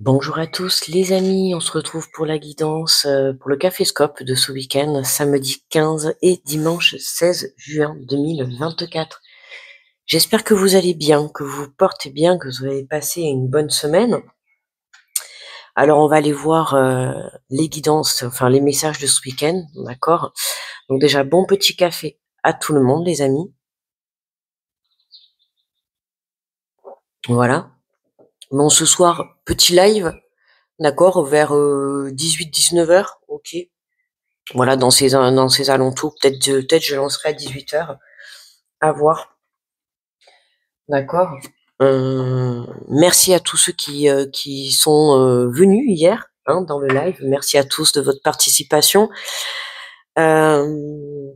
Bonjour à tous les amis, on se retrouve pour la guidance, pour le Caféscope de ce week-end, samedi 15 et dimanche 16 juin 2024. J'espère que vous allez bien, que vous vous portez bien, que vous avez passé une bonne semaine. Alors on va aller voir les guidances, enfin les messages de ce week-end, d'accord? Donc déjà, bon petit café à tout le monde les amis. Voilà. Bon, ce soir, petit live, d'accord, vers 18-19 heures, ok. Voilà, dans ces alentours, peut-être je lancerai à 18 heures, à voir, d'accord. Merci à tous ceux qui sont venus hier dans le live. Merci à tous de votre participation. Euh,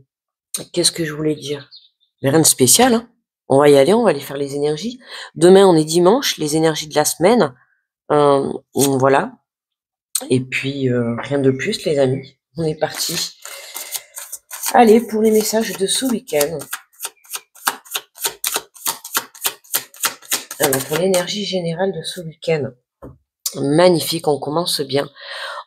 Qu'est-ce que je voulais dire? Mais rien de spécial, hein. On va y aller, on va aller faire les énergies. Demain, on est dimanche, les énergies de la semaine. Voilà. Et puis, rien de plus, les amis. On est parti. Allez, pour les messages de ce week-end. Alors, pour l'énergie générale de ce week-end, magnifique, on commence bien.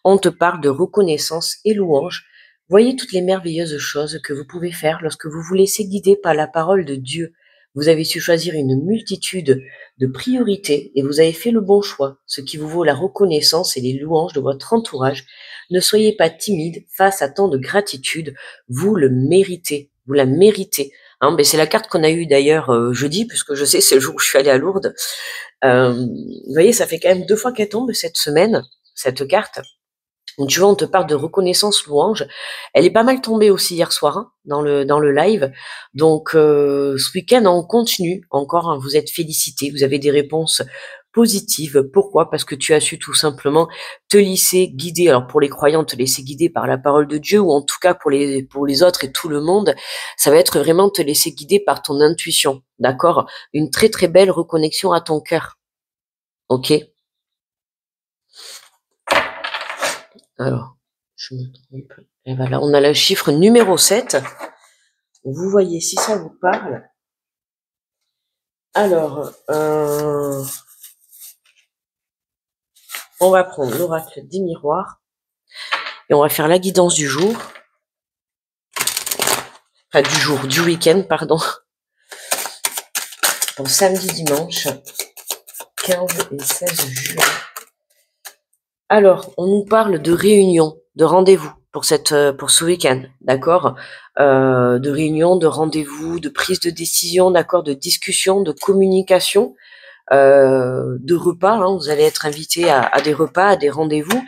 On te parle de reconnaissance et louange. Voyez toutes les merveilleuses choses que vous pouvez faire lorsque vous vous laissez guider par la parole de Dieu. Vous avez su choisir une multitude de priorités et vous avez fait le bon choix, ce qui vous vaut la reconnaissance et les louanges de votre entourage. Ne soyez pas timide face à tant de gratitude. Vous le méritez. Vous la méritez. C'est la carte qu'on a eue d'ailleurs jeudi, puisque je sais c'est le jour où je suis allée à Lourdes. Vous voyez, ça fait quand même 2 fois qu'elle tombe cette semaine, cette carte. Donc, tu vois, on te parle de reconnaissance, louange. Elle est pas mal tombée aussi hier soir dans le live. Donc, ce week-end, on continue encore. Vous êtes félicités. Vous avez des réponses positives. Pourquoi? Parce que tu as su tout simplement te laisser guider. Alors, pour les croyants, te laisser guider par la parole de Dieu, ou en tout cas pour les autres et tout le monde, ça va être vraiment te laisser guider par ton intuition. D'accord? Une très très belle reconnexion à ton cœur. Ok? Alors, je me trompe. Et voilà, on a le chiffre numéro 7. Vous voyez si ça vous parle. Alors, on va prendre l'oracle des miroirs et on va faire la guidance du jour. Enfin, du week-end, pardon. Pour samedi, dimanche, 15 et 16 juin. Alors, on nous parle de réunion, de rendez-vous pour ce week-end, d'accord? De réunion, de rendez-vous, de prise de décision, d'accord, de discussion, de communication, de repas. Vous allez être invité à des repas, à des rendez-vous.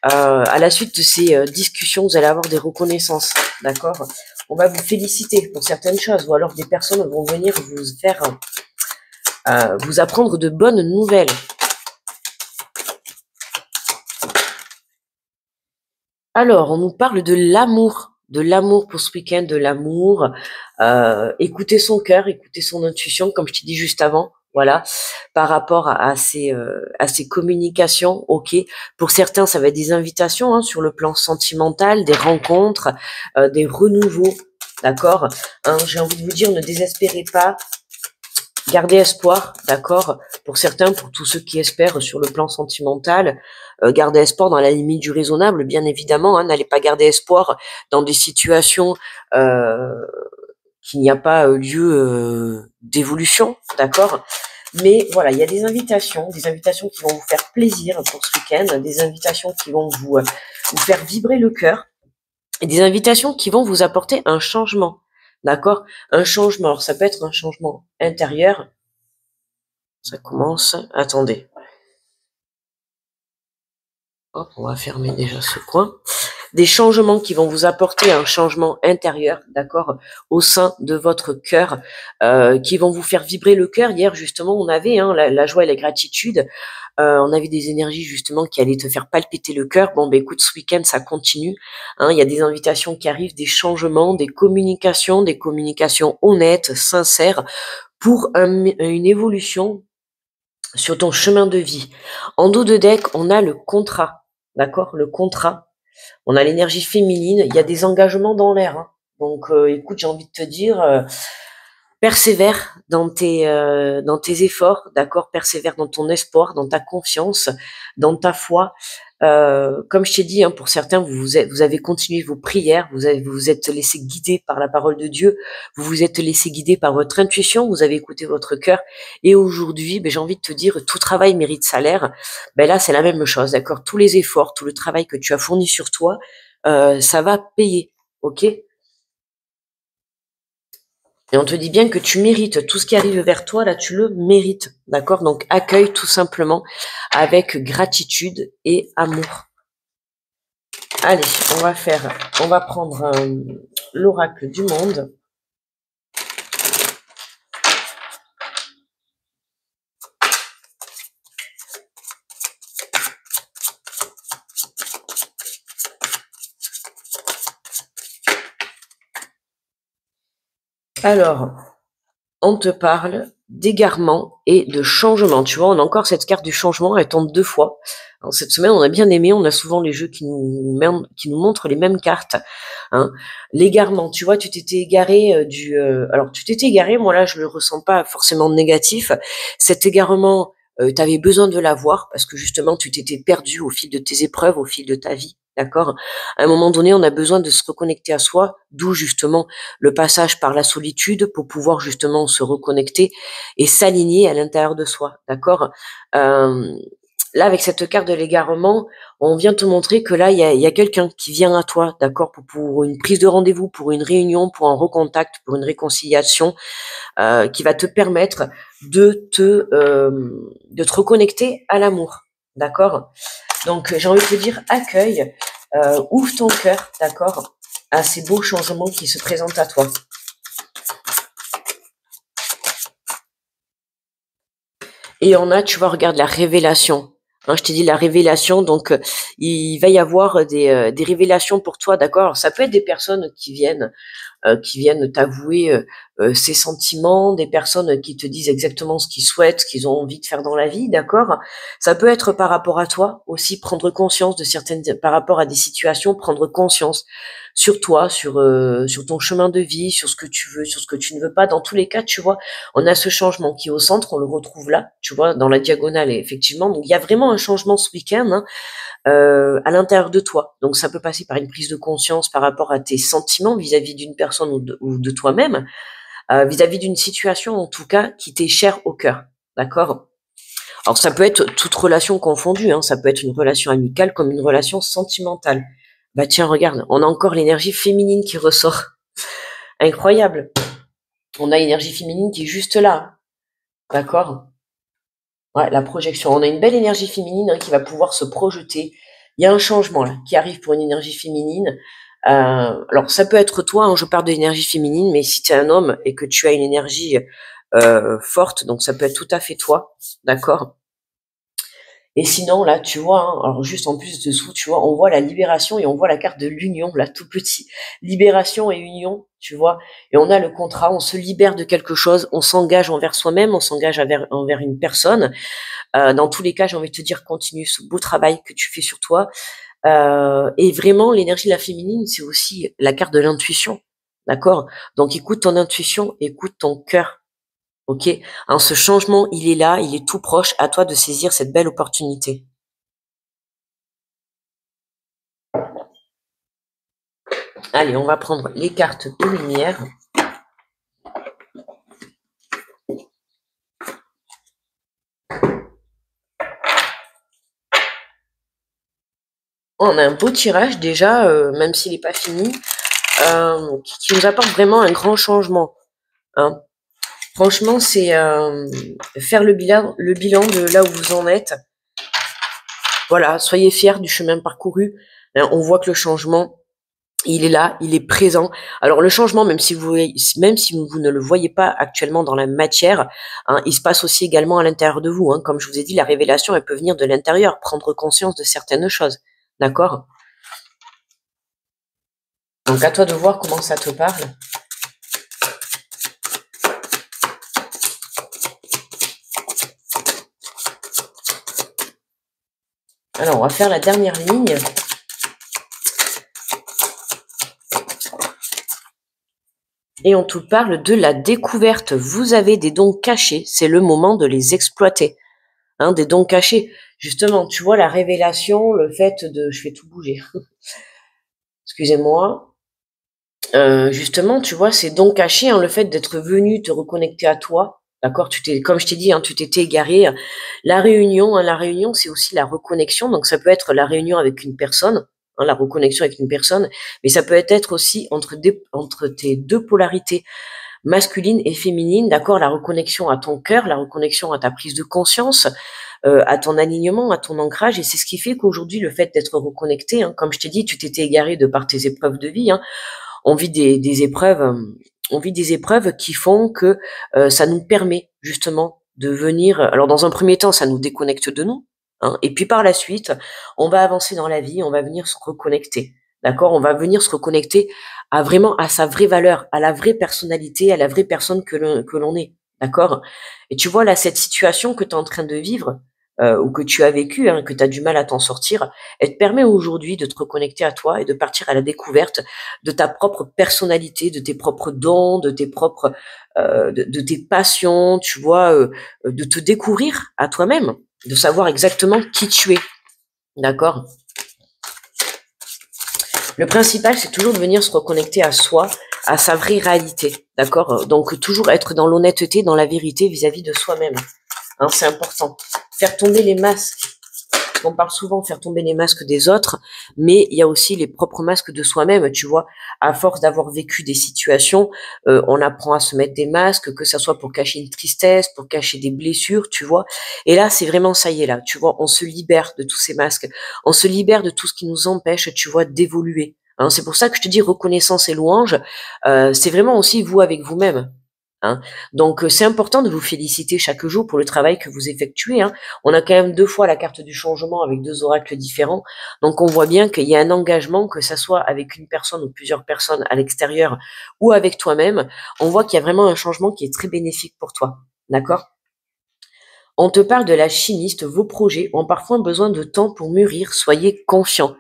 À la suite de ces discussions, vous allez avoir des reconnaissances, d'accord? On va vous féliciter pour certaines choses, ou alors des personnes vont venir vous faire, vous apprendre de bonnes nouvelles. Alors, on nous parle de l'amour pour ce week-end, de l'amour. Écouter son cœur, écouter son intuition, comme je t'ai dit juste avant. Voilà, par rapport à ces communications, ok. Pour certains, ça va être des invitations sur le plan sentimental, des rencontres, des renouveaux, d'accord. J'ai envie de vous dire, ne désespérez pas, gardez espoir, d'accord. Pour certains, pour tous ceux qui espèrent sur le plan sentimental, gardez espoir dans la limite du raisonnable, bien évidemment. N'allez pas garder espoir dans des situations qu'il n'y a pas lieu d'évolution, d'accord. Mais voilà, il y a des invitations qui vont vous faire plaisir pour ce week-end, des invitations qui vont vous faire vibrer le cœur, et des invitations qui vont vous apporter un changement, d'accord. Un changement, alors ça peut être un changement intérieur. Ça commence, attendez. Hop, on va fermer déjà ce coin. Des changements qui vont vous apporter un changement intérieur, d'accord, au sein de votre cœur, qui vont vous faire vibrer le cœur. Hier, justement, on avait la joie et la gratitude. On avait des énergies, justement, qui allaient te faire palpiter le cœur. Bon, écoute, ce week-end, ça continue. Il y a des invitations qui arrivent, des changements, des communications honnêtes, sincères, pour une évolution sur ton chemin de vie. En dos de deck, on a le contrat, d'accord, le contrat. On a l'énergie féminine, il y a des engagements dans l'air. Donc, écoute, j'ai envie de te dire, Persévère dans tes efforts, d'accord? Persévère dans ton espoir, dans ta confiance, dans ta foi. Comme je t'ai dit, hein, pour certains, vous avez continué vos prières, vous vous êtes laissé guider par la parole de Dieu, vous vous êtes laissé guider par votre intuition, vous avez écouté votre cœur. Et aujourd'hui, ben, j'ai envie de te dire, tout travail mérite salaire. Ben là, c'est la même chose, d'accord? Tous les efforts, tout le travail que tu as fourni sur toi, ça va payer, ok? Et on te dit bien que tu mérites tout ce qui arrive vers toi, là, tu le mérites, d'accord? Donc, accueille tout simplement avec gratitude et amour. Allez, on va prendre l'oracle du monde. Alors, on te parle d'égarement et de changement. Tu vois, on a encore cette carte du changement, elle tombe 2 fois. Alors, cette semaine, on a bien aimé, on a souvent les jeux qui nous montrent les mêmes cartes. Hein. L'égarement, tu vois, tu t'étais égaré alors, tu t'étais égaré, moi là, je le ressens pas forcément négatif. Cet égarement, tu avais besoin de l'avoir parce que justement, tu t'étais perdu au fil de tes épreuves, au fil de ta vie. D'accord? À un moment donné, on a besoin de se reconnecter à soi, d'où justement le passage par la solitude pour pouvoir justement se reconnecter et s'aligner à l'intérieur de soi, d'accord. Là, avec cette carte de l'égarement, on vient te montrer que là, il y a quelqu'un qui vient à toi, d'accord, pour une prise de rendez-vous, pour une réunion, pour un recontact, pour une réconciliation, qui va te permettre de te reconnecter à l'amour, d'accord. Donc, j'ai envie de te dire, accueille, ouvre ton cœur, d'accord, à ces beaux changements qui se présentent à toi. Et on a, tu vois, regarde la révélation. Hein, je t'ai dit la révélation, donc il va y avoir des révélations pour toi, d'accord? Alors, ça peut être des personnes qui viennent t'avouer ses sentiments, des personnes qui te disent exactement ce qu'ils souhaitent, ce qu'ils ont envie de faire dans la vie, d'accord? Ça peut être par rapport à toi aussi, prendre conscience de certaines, par rapport à des situations, prendre conscience sur toi, sur ton chemin de vie, sur ce que tu veux, sur ce que tu ne veux pas. Dans tous les cas, tu vois, on a ce changement qui est au centre, on le retrouve là, tu vois, dans la diagonale, et effectivement. Donc il y a vraiment un changement ce week-end, hein, à l'intérieur de toi. Donc ça peut passer par une prise de conscience par rapport à tes sentiments vis-à-vis d'une personne ou de toi-même, vis-à-vis d'une situation en tout cas qui t'est chère au cœur. D'accord? Alors ça peut être toute relation confondue, hein, ça peut être une relation amicale comme une relation sentimentale. Bah tiens, regarde, on a encore l'énergie féminine qui ressort. Incroyable. On a l'énergie féminine qui est juste là. D'accord? Ouais, la projection. On a une belle énergie féminine, hein, qui va pouvoir se projeter. Il y a un changement là qui arrive pour une énergie féminine. Alors ça peut être toi, hein, je parle de l'énergie féminine, mais si tu es un homme et que tu as une énergie forte, donc ça peut être tout à fait toi, d'accord. Et sinon là, tu vois, hein, alors juste en plus dessous, tu vois, on voit la libération et on voit la carte de l'union, là tout petit, libération et union, tu vois. Et on a le contrat, on se libère de quelque chose, on s'engage envers soi-même, on s'engage envers une personne. Dans tous les cas, j'ai envie de te dire, continue ce beau travail que tu fais sur toi. Et vraiment, l'énergie de la féminine, c'est aussi la carte de l'intuition. D'accord? Donc, écoute ton intuition, écoute ton cœur. OK? Hein, ce changement, il est là, il est tout proche. À toi de saisir cette belle opportunité. Allez, on va prendre les cartes de lumière. On a un beau tirage déjà, même s'il n'est pas fini, qui nous apporte vraiment un grand changement. Hein. Franchement, c'est faire le bilan de là où vous en êtes. Voilà, soyez fiers du chemin parcouru. On voit que le changement, il est là, il est présent. Alors le changement, même si vous ne le voyez pas actuellement dans la matière, hein, il se passe aussi également à l'intérieur de vous. Hein. Comme je vous ai dit, la révélation, elle peut venir de l'intérieur, prendre conscience de certaines choses. D'accord? Donc à toi de voir comment ça te parle. Alors on va faire la dernière ligne. Et on te parle de la découverte. Vous avez des dons cachés, c'est le moment de les exploiter. Hein, des dons cachés. Justement, tu vois, la révélation, le fait de... Je fais tout bouger. Excusez-moi. Justement, tu vois, c'est dons cachés, hein, le fait d'être venu te reconnecter à toi. D'accord, comme je t'ai dit, hein, tu t'étais égaré. La réunion, c'est aussi la reconnexion. Donc, ça peut être la réunion avec une personne, hein, la reconnexion avec une personne, mais ça peut être aussi entre tes deux polarités, masculine et féminine. D'accord, la reconnexion à ton cœur, la reconnexion à ta prise de conscience, à ton alignement, à ton ancrage. Et c'est ce qui fait qu'aujourd'hui, le fait d'être reconnecté, hein, comme je t'ai dit, tu t'étais égaré de par tes épreuves de vie. Hein, on vit des épreuves, on vit des épreuves qui font que ça nous permet justement de venir. Alors dans un premier temps, ça nous déconnecte de nous, hein, et puis par la suite, on va avancer dans la vie, on va venir se reconnecter. D'accord, on va venir se reconnecter à vraiment à sa vraie valeur, à la vraie personnalité, à la vraie personne que l'on est. D'accord. Et tu vois là cette situation que tu es en train de vivre, ou que tu as vécu, hein, que tu as du mal à t'en sortir, elle te permet aujourd'hui de te reconnecter à toi et de partir à la découverte de ta propre personnalité, de tes propres dons, de tes propres, de tes passions, tu vois, de te découvrir à toi-même, de savoir exactement qui tu es. D'accord? Le principal, c'est toujours de venir se reconnecter à soi, à sa vraie réalité. D'accord? Donc, toujours être dans l'honnêteté, dans la vérité vis-à-vis de soi-même. Hein, c'est important. Faire tomber les masques. On parle souvent de faire tomber les masques des autres, mais il y a aussi les propres masques de soi-même, tu vois. À force d'avoir vécu des situations, on apprend à se mettre des masques, que ça soit pour cacher une tristesse, pour cacher des blessures, tu vois. Et là, c'est vraiment ça y est là, tu vois, on se libère de tous ces masques, on se libère de tout ce qui nous empêche, tu vois, d'évoluer. Hein, c'est pour ça que je te dis reconnaissance et louange, c'est vraiment aussi vous avec vous-même. Hein. Donc c'est important de vous féliciter chaque jour pour le travail que vous effectuez. Hein. On a quand même 2 fois la carte du changement avec 2 oracles différents. Donc on voit bien qu'il y a un engagement, que ça soit avec une personne ou plusieurs personnes à l'extérieur ou avec toi-même. On voit qu'il y a vraiment un changement qui est très bénéfique pour toi. D'accord? On te parle de la chimiste. Vos projets ont parfois besoin de temps pour mûrir. Soyez confiants.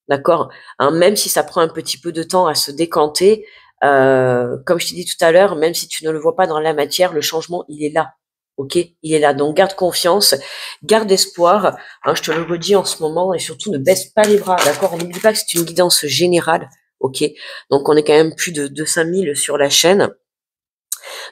D'accord? Hein, même si ça prend un petit peu de temps à se décanter, comme je t'ai dit tout à l'heure, même si tu ne le vois pas dans la matière, le changement, il est là. Ok? Il est là. Donc, garde confiance, garde espoir. Hein, je te le redis en ce moment et surtout ne baisse pas les bras. D'accord? On n'oublie pas que c'est une guidance générale. Ok? Donc, on est quand même plus de 5000 sur la chaîne.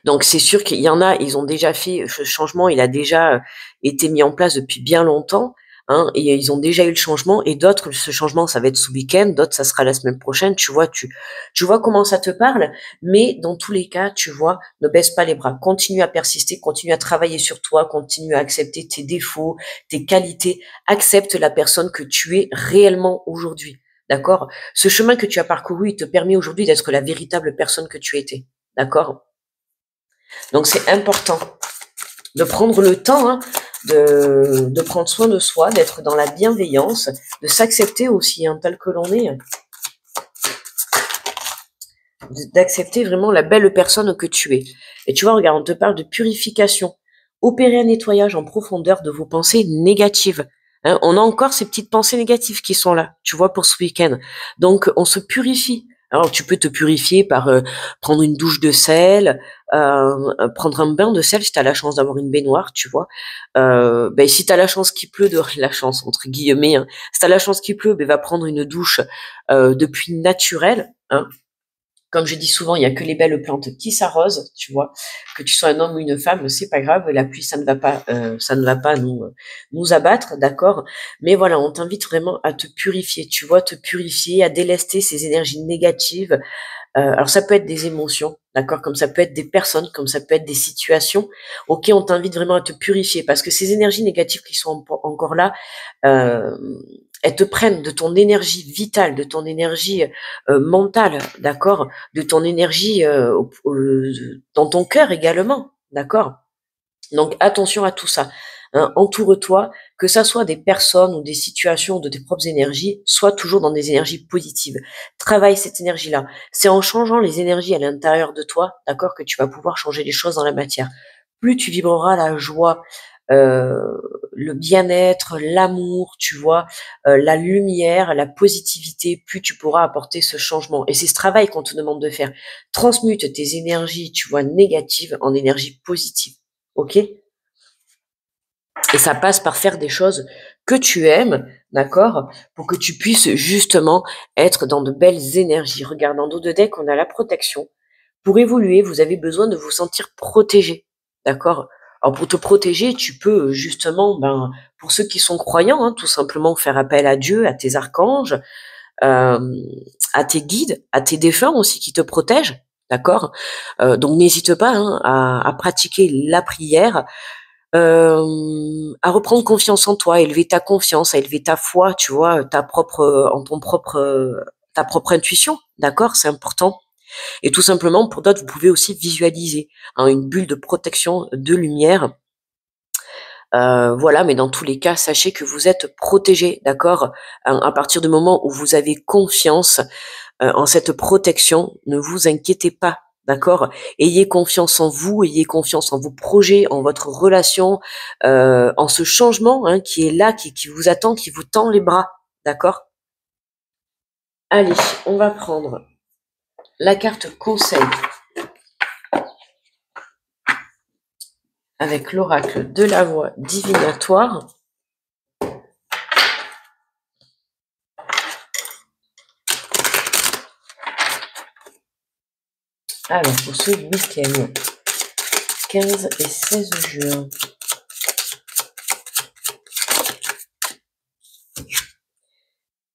Donc c'est sûr qu'il y en a, ils ont déjà fait ce changement, il a déjà été mis en place depuis bien longtemps, hein, et ils ont déjà eu le changement. Et d'autres, ce changement, ça va être ce week-end, d'autres, ça sera la semaine prochaine. Tu vois comment ça te parle, mais dans tous les cas, tu vois, ne baisse pas les bras, continue à persister, continue à travailler sur toi, continue à accepter tes défauts, tes qualités, accepte la personne que tu es réellement aujourd'hui. D'accord? Ce chemin que tu as parcouru, il te permet aujourd'hui d'être la véritable personne que tu étais. D'accord? Donc c'est important de prendre le temps, hein, de prendre soin de soi, d'être dans la bienveillance, de s'accepter aussi, hein, tel que l'on est, d'accepter vraiment la belle personne que tu es. Et tu vois, regarde, on te parle de purification. Opérer un nettoyage en profondeur de vos pensées négatives. Hein, on a encore ces petites pensées négatives qui sont là, tu vois, pour ce week-end. Donc, on se purifie. Alors, tu peux te purifier par prendre une douche de sel, prendre un bain de sel si tu as la chance d'avoir une baignoire, tu vois. Ben, si tu as la chance qu'il pleut, de la chance, entre guillemets, hein, si tu as la chance qu'il pleut, ben, va prendre une douche de pluie naturelle, hein. Comme je dis souvent, il y a que les belles plantes qui s'arrosent, tu vois. Que tu sois un homme ou une femme, c'est pas grave. La pluie, ça ne va pas nous abattre, d'accord. Mais voilà, on t'invite vraiment à te purifier, tu vois, te purifier, à délester ces énergies négatives. Alors ça peut être des émotions, d'accord, comme ça peut être des personnes, comme ça peut être des situations. Ok, on t'invite vraiment à te purifier parce que ces énergies négatives qui sont encore là, euh, elles te prennent de ton énergie vitale, de ton énergie mentale, d'accord, de ton énergie dans ton cœur également, d'accord. Donc attention à tout ça. Hein, entoure-toi, que ça soit des personnes ou des situations de tes propres énergies, sois toujours dans des énergies positives. Travaille cette énergie-là. C'est en changeant les énergies à l'intérieur de toi, d'accord, que tu vas pouvoir changer les choses dans la matière. Plus tu vibreras la joie, le bien-être, l'amour, tu vois, la lumière, la positivité, plus tu pourras apporter ce changement. Et c'est ce travail qu'on te demande de faire. Transmute tes énergies, tu vois, négatives en énergie positive. OK? Et ça passe par faire des choses que tu aimes, d'accord? Pour que tu puisses justement être dans de belles énergies. Regarde, en dos de deck, on a la protection. Pour évoluer, vous avez besoin de vous sentir protégé, d'accord? Alors pour te protéger, tu peux justement, pour ceux qui sont croyants, hein, tout simplement faire appel à Dieu, à tes archanges, à tes guides, à tes défunts aussi qui te protègent, d'accord? Donc n'hésite pas hein, à pratiquer la prière, à reprendre confiance en toi, à élever ta confiance, à élever ta foi, tu vois, ta propre intuition, d'accord? C'est important. Et tout simplement, pour d'autres, vous pouvez aussi visualiser hein, une bulle de protection de lumière. Voilà, mais dans tous les cas, sachez que vous êtes protégé, d'accord? À partir du moment où vous avez confiance en cette protection, ne vous inquiétez pas, d'accord? Ayez confiance en vous, ayez confiance en vos projets, en votre relation, en ce changement hein, qui est là, qui vous attend, qui vous tend les bras, d'accord? Allez, on va prendre la carte conseil avec l'oracle de la voix divinatoire. Alors, pour ce week-end, 15 et 16 juin.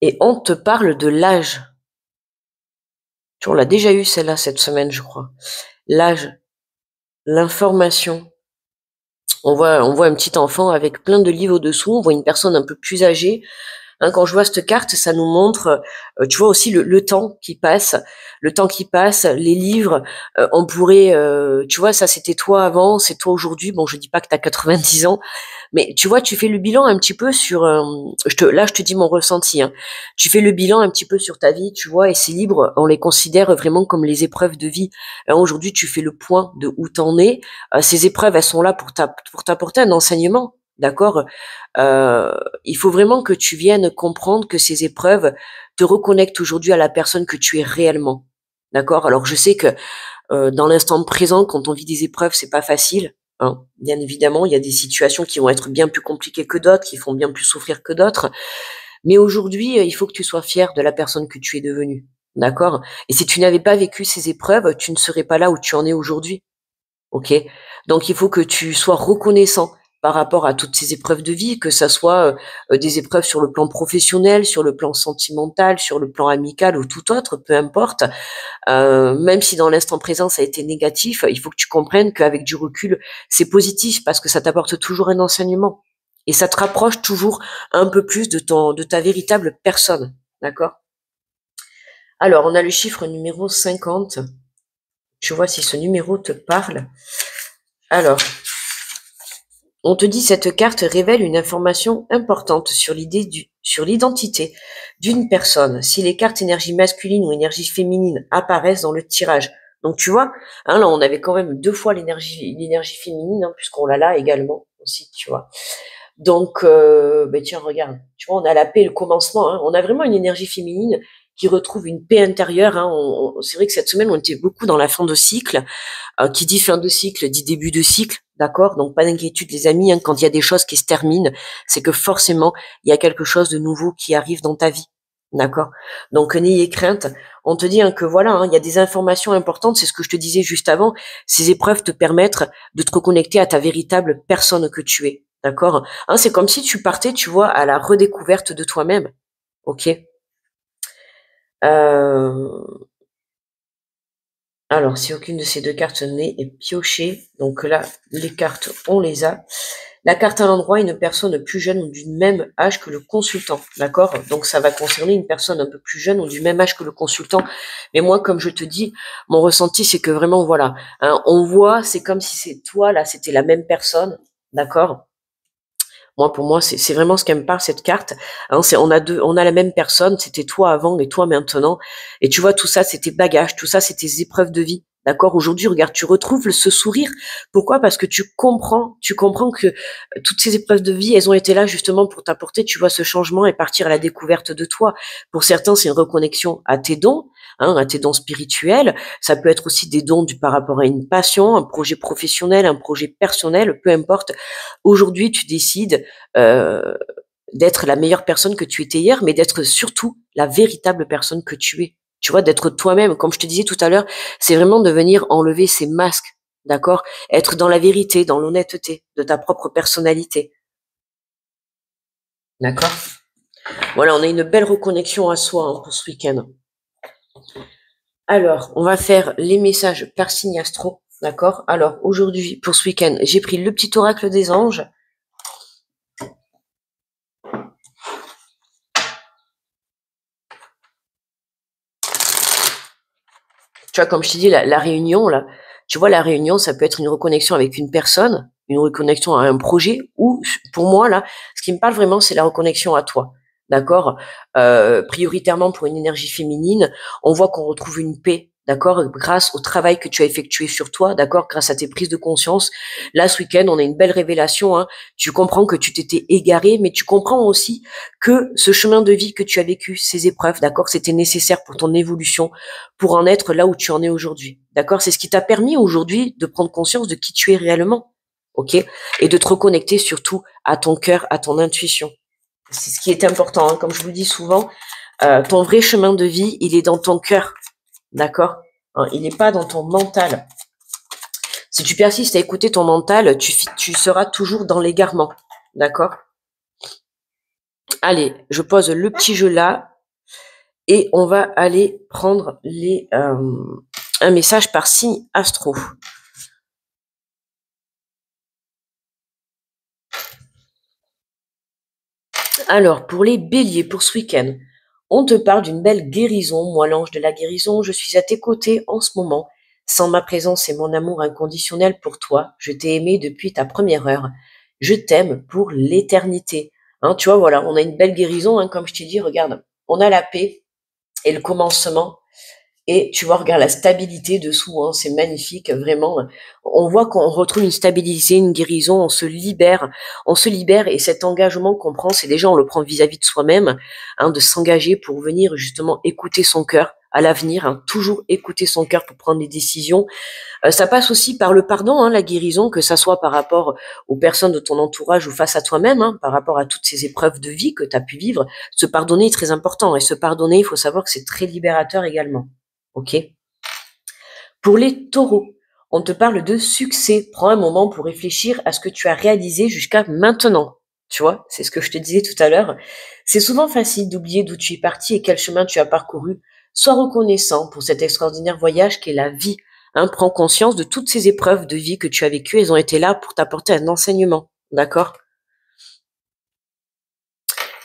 Et on te parle de l'âge. On l'a déjà eu celle-là cette semaine, je crois. L'âge, l'information. On voit un petit enfant avec plein de livres dessous. On voit une personne un peu plus âgée. Hein, quand je vois cette carte, ça nous montre, tu vois aussi le temps qui passe, les livres. On pourrait, tu vois, ça c'était toi avant, c'est toi aujourd'hui. Bon, je dis pas que tu as 90 ans, mais tu vois, tu fais le bilan un petit peu sur. Là, je te dis mon ressenti. Hein. Tu fais le bilan un petit peu sur ta vie, tu vois, et ces livres, on les considère vraiment comme les épreuves de vie. Hein, aujourd'hui, tu fais le point de où t'en es. Ces épreuves, elles sont là pour t'apporter un enseignement. D'accord. Il faut vraiment que tu viennes comprendre que ces épreuves te reconnectent aujourd'hui à la personne que tu es réellement. D'accord. Alors je sais que dans l'instant présent, quand on vit des épreuves, c'est pas facile. Hein. Bien évidemment, il y a des situations qui vont être bien plus compliquées que d'autres, qui font bien plus souffrir que d'autres. Mais aujourd'hui, il faut que tu sois fier de la personne que tu es devenue. D'accord. Et si tu n'avais pas vécu ces épreuves, tu ne serais pas là où tu en es aujourd'hui. OK? Donc il faut que tu sois reconnaissant par rapport à toutes ces épreuves de vie, que ça soit, des épreuves sur le plan professionnel, sur le plan sentimental, sur le plan amical ou tout autre, peu importe. Même si dans l'instant présent ça a été négatif, il faut que tu comprennes qu'avec du recul, c'est positif parce que ça t'apporte toujours un enseignement et ça te rapproche toujours un peu plus de ta véritable personne. D'accord? Alors, on a le chiffre numéro 50. Tu vois si ce numéro te parle. Alors, on te dit cette carte révèle une information importante sur l'identité d'une personne. Si les cartes énergie masculine ou énergie féminine apparaissent dans le tirage. Donc tu vois, hein, là on avait quand même 2 fois l'énergie féminine, hein, puisqu'on l'a là également aussi, tu vois. Donc tiens, regarde, tu vois, on a la paix, le commencement, hein, on a vraiment une énergie féminine qui retrouve une paix intérieure. Hein, c'est vrai que cette semaine on était beaucoup dans la fin de cycle. Qui dit fin de cycle dit début de cycle, d'accord? Donc pas d'inquiétude les amis, hein, quand il y a des choses qui se terminent, c'est que forcément il y a quelque chose de nouveau qui arrive dans ta vie, d'accord? Donc n'ayez crainte. On te dit hein, que voilà, hein, il y a des informations importantes, c'est ce que je te disais juste avant. Ces épreuves te permettent de te reconnecter à ta véritable personne que tu es, d'accord? Hein, c'est comme si tu partais, tu vois, à la redécouverte de toi-même, ok? Alors, si aucune de ces 2 cartes n'est piochée, donc là, les cartes, on les a. La carte à l'endroit, une personne plus jeune ou du même âge que le consultant, d'accord? Donc, ça va concerner une personne un peu plus jeune ou du même âge que le consultant. Mais moi, comme je te dis, mon ressenti, c'est que vraiment, voilà, hein, on voit, c'est comme si c'est toi, là, c'était la même personne, d'accord? Moi, pour moi, c'est vraiment ce qu'elle me parle, cette carte. Hein, on a la même personne, c'était toi avant et toi maintenant. Et tu vois, tout ça, c'était bagage, tout ça, c'était épreuves de vie. D'accord? Aujourd'hui, regarde, tu retrouves ce sourire. Pourquoi? Parce que tu comprends que toutes ces épreuves de vie, elles ont été là justement pour t'apporter, tu vois, ce changement et partir à la découverte de toi. Pour certains, c'est une reconnexion à tes dons, hein, à tes dons spirituels. Ça peut être aussi des dons par rapport à une passion, un projet professionnel, un projet personnel, peu importe. Aujourd'hui, tu décides d'être la meilleure personne que tu étais hier, mais d'être surtout la véritable personne que tu es. Tu vois, d'être toi-même. Comme je te disais tout à l'heure, c'est vraiment de venir enlever ces masques, d'accord? Être dans la vérité, dans l'honnêteté de ta propre personnalité. D'accord? Voilà, on a une belle reconnexion à soi hein, pour ce week-end. Alors, on va faire les messages par signe astro, d'accord? Alors, aujourd'hui, pour ce week-end, j'ai pris le petit oracle des anges. Tu vois, comme je t'ai dit, la réunion, là, tu vois, la réunion, ça peut être une reconnexion avec une personne, une reconnexion à un projet, ou pour moi, là, ce qui me parle vraiment, c'est la reconnexion à toi. D'accord? Prioritairement pour une énergie féminine, on voit qu'on retrouve une paix, d'accord? Grâce au travail que tu as effectué sur toi, d'accord? Grâce à tes prises de conscience. Là, ce week-end, on a une belle révélation, hein. Tu comprends que tu t'étais égaré, mais tu comprends aussi que ce chemin de vie que tu as vécu, ces épreuves, d'accord? C'était nécessaire pour ton évolution, pour en être là où tu en es aujourd'hui. D'accord? C'est ce qui t'a permis aujourd'hui de prendre conscience de qui tu es réellement. OK? Et de te reconnecter surtout à ton cœur, à ton intuition. C'est ce qui est important. Hein. Comme je vous le dis souvent, ton vrai chemin de vie, il est dans ton cœur. D'accord? Hein, il n'est pas dans ton mental. Si tu persistes à écouter ton mental, tu seras toujours dans l'égarement. D'accord? Allez, je pose le petit jeu là. Et on va aller prendre un message par signe astro. Alors, pour les béliers, pour ce week-end, on te parle d'une belle guérison. Moi, l'ange de la guérison, je suis à tes côtés en ce moment. Sans ma présence et mon amour inconditionnel pour toi, je t'ai aimé depuis ta première heure. Je t'aime pour l'éternité. Hein, tu vois, voilà, on a une belle guérison, hein, comme je t'ai dit, regarde, on a la paix et le commencement. Et tu vois, regarde la stabilité dessous, hein, c'est magnifique, vraiment. On voit qu'on retrouve une stabilité, une guérison, on se libère et cet engagement qu'on prend, c'est déjà on le prend vis-à-vis de soi-même, hein, de s'engager pour venir justement écouter son cœur à l'avenir, hein, toujours écouter son cœur pour prendre des décisions. Ça passe aussi par le pardon, hein, la guérison, que ça soit par rapport aux personnes de ton entourage ou face à toi-même, hein, par rapport à toutes ces épreuves de vie que tu as pu vivre. Se pardonner est très important et se pardonner, il faut savoir que c'est très libérateur également. Ok. Pour les taureaux, on te parle de succès. Prends un moment pour réfléchir à ce que tu as réalisé jusqu'à maintenant. Tu vois, c'est ce que je te disais tout à l'heure. C'est souvent facile d'oublier d'où tu es parti et quel chemin tu as parcouru. Sois reconnaissant pour cet extraordinaire voyage qu'est la vie. Hein, prends conscience de toutes ces épreuves de vie que tu as vécues. Elles ont été là pour t'apporter un enseignement. D'accord?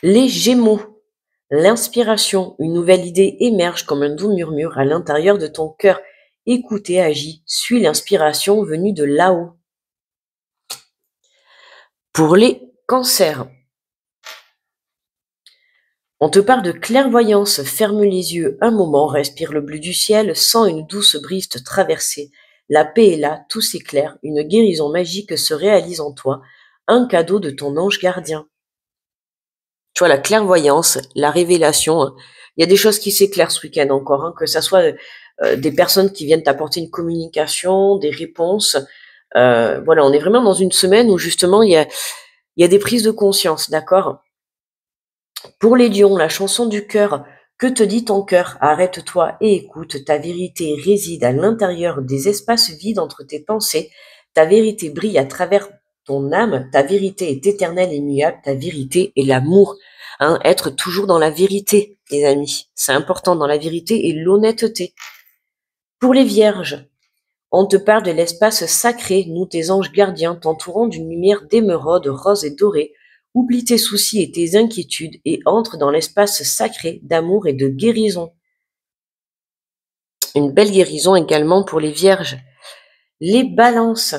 Les Gémeaux. L'inspiration, une nouvelle idée émerge comme un doux murmure à l'intérieur de ton cœur. Écoute et agis, suis l'inspiration venue de là-haut. Pour les cancers, on te parle de clairvoyance, ferme les yeux un moment, respire le bleu du ciel, sens une douce brise te traverser. La paix est là, tout s'éclaire, une guérison magique se réalise en toi, un cadeau de ton ange gardien. Tu vois, la clairvoyance, la révélation, hein. Il y a des choses qui s'éclairent ce week-end encore, hein, que ça soit des personnes qui viennent t'apporter une communication, des réponses. Voilà, on est vraiment dans une semaine où justement il y a des prises de conscience, d'accord? Pour les lions, la chanson du cœur, que te dit ton cœur? Arrête-toi et écoute, ta vérité réside à l'intérieur des espaces vides entre tes pensées, ta vérité brille à travers ton âme, ta vérité est éternelle et immuable, ta vérité est l'amour. Hein, être toujours dans la vérité, les amis, c'est important dans la vérité et l'honnêteté. Pour les vierges, on te parle de l'espace sacré, nous tes anges gardiens, t'entourant d'une lumière d'émeraude, rose et dorée. Oublie tes soucis et tes inquiétudes et entre dans l'espace sacré d'amour et de guérison. Une belle guérison également pour les vierges. Les balances.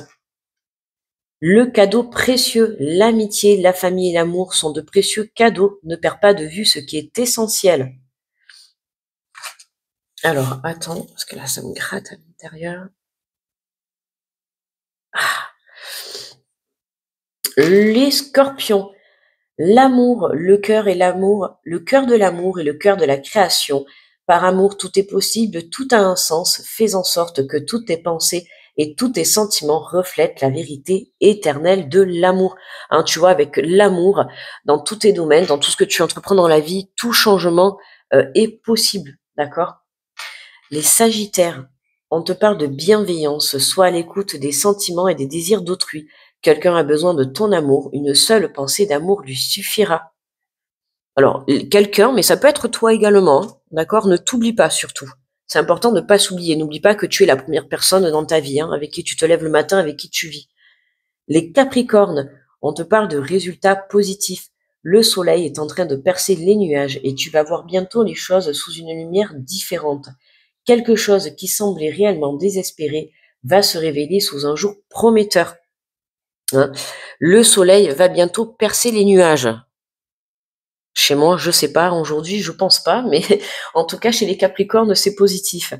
Le cadeau précieux, l'amitié, la famille et l'amour sont de précieux cadeaux. Ne perds pas de vue ce qui est essentiel. Alors, attends, parce que là, ça me gratte à l'intérieur. Ah. Les scorpions. L'amour, le cœur et l'amour, le cœur de l'amour et le cœur de la création. Par amour, tout est possible, tout a un sens. Fais en sorte que toutes tes pensées et tous tes sentiments reflètent la vérité éternelle de l'amour. Hein, tu vois, avec l'amour, dans tous tes domaines, dans tout ce que tu entreprends dans la vie, tout changement est possible. D'accord? Les sagittaires, on te parle de bienveillance, sois à l'écoute des sentiments et des désirs d'autrui. Quelqu'un a besoin de ton amour, une seule pensée d'amour lui suffira. Alors, quelqu'un, mais ça peut être toi également, hein, d'accord? Ne t'oublie pas surtout. C'est important de ne pas s'oublier. N'oublie pas que tu es la première personne dans ta vie, hein, avec qui tu te lèves le matin, avec qui tu vis. Les Capricornes, on te parle de résultats positifs. Le soleil est en train de percer les nuages et tu vas voir bientôt les choses sous une lumière différente. Quelque chose qui semblait réellement désespéré va se révéler sous un jour prometteur. Hein. Le soleil va bientôt percer les nuages. Chez moi, je sais pas, aujourd'hui, je pense pas, mais en tout cas, chez les Capricornes, c'est positif.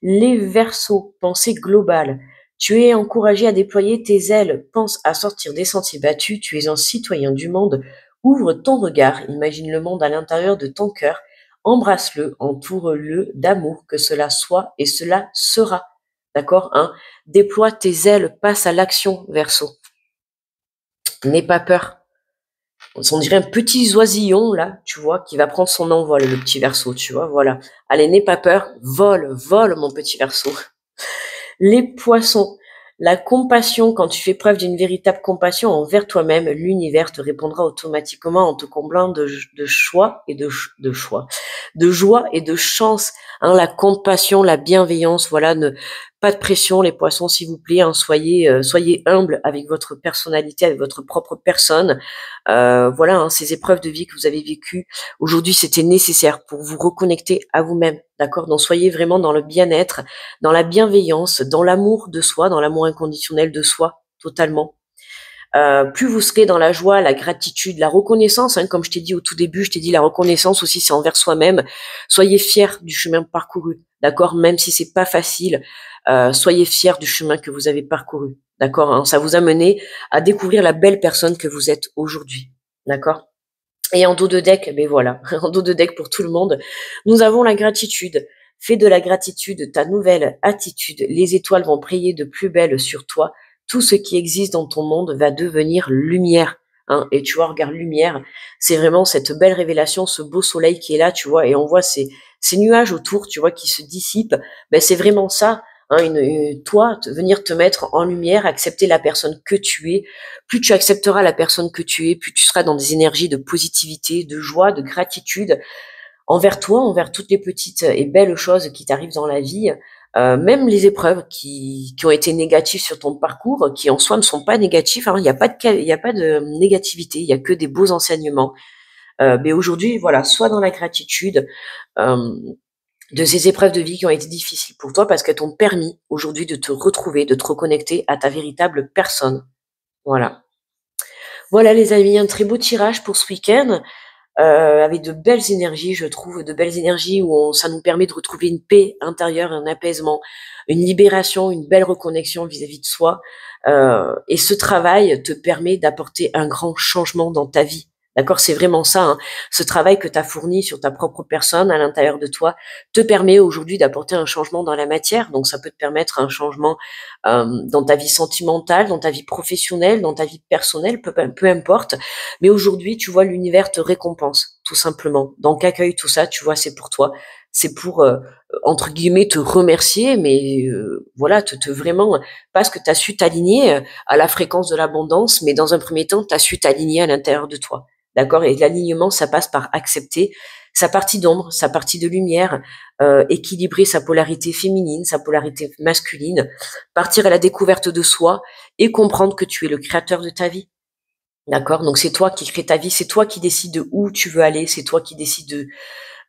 Les Verseaux, pensée globale. Tu es encouragé à déployer tes ailes, pense à sortir des sentiers battus, tu es un citoyen du monde. Ouvre ton regard, imagine le monde à l'intérieur de ton cœur, embrasse-le, entoure-le d'amour, que cela soit et cela sera. D'accord, hein? Déploie tes ailes, passe à l'action, Verseau. N'aie pas peur. On dirait un petit oisillon, là, tu vois, qui va prendre son envol, le petit Verseau, tu vois, voilà. Allez, n'aie pas peur, vole, vole, mon petit Verseau. Les poissons, la compassion, quand tu fais preuve d'une véritable compassion envers toi-même, l'univers te répondra automatiquement en te comblant de choix et de choix, de joie et de chance. Hein, la compassion, la bienveillance, voilà, pas de pression, les poissons, s'il vous plaît. Hein, soyez humbles avec votre personnalité, avec votre propre personne. Voilà, hein, ces épreuves de vie que vous avez vécues aujourd'hui, c'était nécessaire pour vous reconnecter à vous-même, d'accord? Donc soyez vraiment dans le bien-être, dans la bienveillance, dans l'amour de soi, dans l'amour inconditionnel de soi, totalement. Plus vous serez dans la joie, la gratitude, la reconnaissance, hein, comme je t'ai dit au tout début, je t'ai dit la reconnaissance aussi, c'est envers soi-même. Soyez fiers du chemin parcouru, d'accord? Même si c'est pas facile, soyez fiers du chemin que vous avez parcouru, d'accord? Hein, ça vous a mené à découvrir la belle personne que vous êtes aujourd'hui, d'accord? Et en dos de deck, ben voilà, en dos de deck pour tout le monde, nous avons la gratitude. Fais de la gratitude ta nouvelle attitude. Les étoiles vont prier de plus belle sur toi. Tout ce qui existe dans ton monde va devenir lumière. Hein. Et tu vois, regarde, lumière, c'est vraiment cette belle révélation, ce beau soleil qui est là, tu vois, et on voit ces nuages autour, tu vois, qui se dissipent. Ben, c'est vraiment ça. Hein, toi, venir te mettre en lumière, accepter la personne que tu es. Plus tu accepteras la personne que tu es, plus tu seras dans des énergies de positivité, de joie, de gratitude envers toi, envers toutes les petites et belles choses qui t'arrivent dans la vie, même les épreuves qui ont été négatives sur ton parcours, qui en soi ne sont pas négatives. Hein, il n'y a pas de négativité, il y a que des beaux enseignements. Mais aujourd'hui, voilà, sois dans la gratitude de ces épreuves de vie qui ont été difficiles pour toi parce qu'elles t'ont permis aujourd'hui de te retrouver, de te reconnecter à ta véritable personne. Voilà. Voilà les amis, un très beau tirage pour ce week-end, avec de belles énergies, je trouve, de belles énergies où ça nous permet de retrouver une paix intérieure, un apaisement, une libération, une belle reconnexion vis-à-vis de soi. Et ce travail te permet d'apporter un grand changement dans ta vie. D'accord, c'est vraiment ça. Hein. Ce travail que tu as fourni sur ta propre personne à l'intérieur de toi te permet aujourd'hui d'apporter un changement dans la matière. Donc ça peut te permettre un changement dans ta vie sentimentale, dans ta vie professionnelle, dans ta vie personnelle, peu importe. Mais aujourd'hui, tu vois, l'univers te récompense, tout simplement. Donc accueille tout ça, tu vois, c'est pour toi. C'est pour, entre guillemets, te remercier, mais voilà, te vraiment, parce que tu as su t'aligner à la fréquence de l'abondance, mais dans un premier temps, tu as su t'aligner à l'intérieur de toi. D'accord? Et l'alignement, ça passe par accepter sa partie d'ombre, sa partie de lumière, équilibrer sa polarité féminine, sa polarité masculine, partir à la découverte de soi et comprendre que tu es le créateur de ta vie. D'accord? Donc c'est toi qui crée ta vie, c'est toi qui décides de où tu veux aller, c'est toi qui décides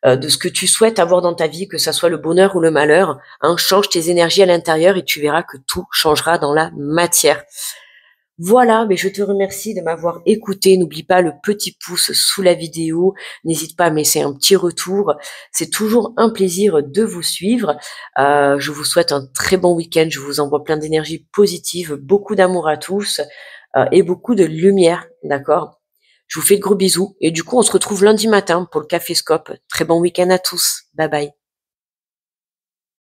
de ce que tu souhaites avoir dans ta vie, que ça soit le bonheur ou le malheur. Hein, change tes énergies à l'intérieur et tu verras que tout changera dans la matière. Voilà, mais je te remercie de m'avoir écouté. N'oublie pas le petit pouce sous la vidéo. N'hésite pas à me laisser un petit retour. C'est toujours un plaisir de vous suivre. Je vous souhaite un très bon week-end. Je vous envoie plein d'énergie positive, beaucoup d'amour à tous et beaucoup de lumière, d'accord? Je vous fais de gros bisous et du coup, on se retrouve lundi matin pour le Café Scope. Très bon week-end à tous. Bye bye.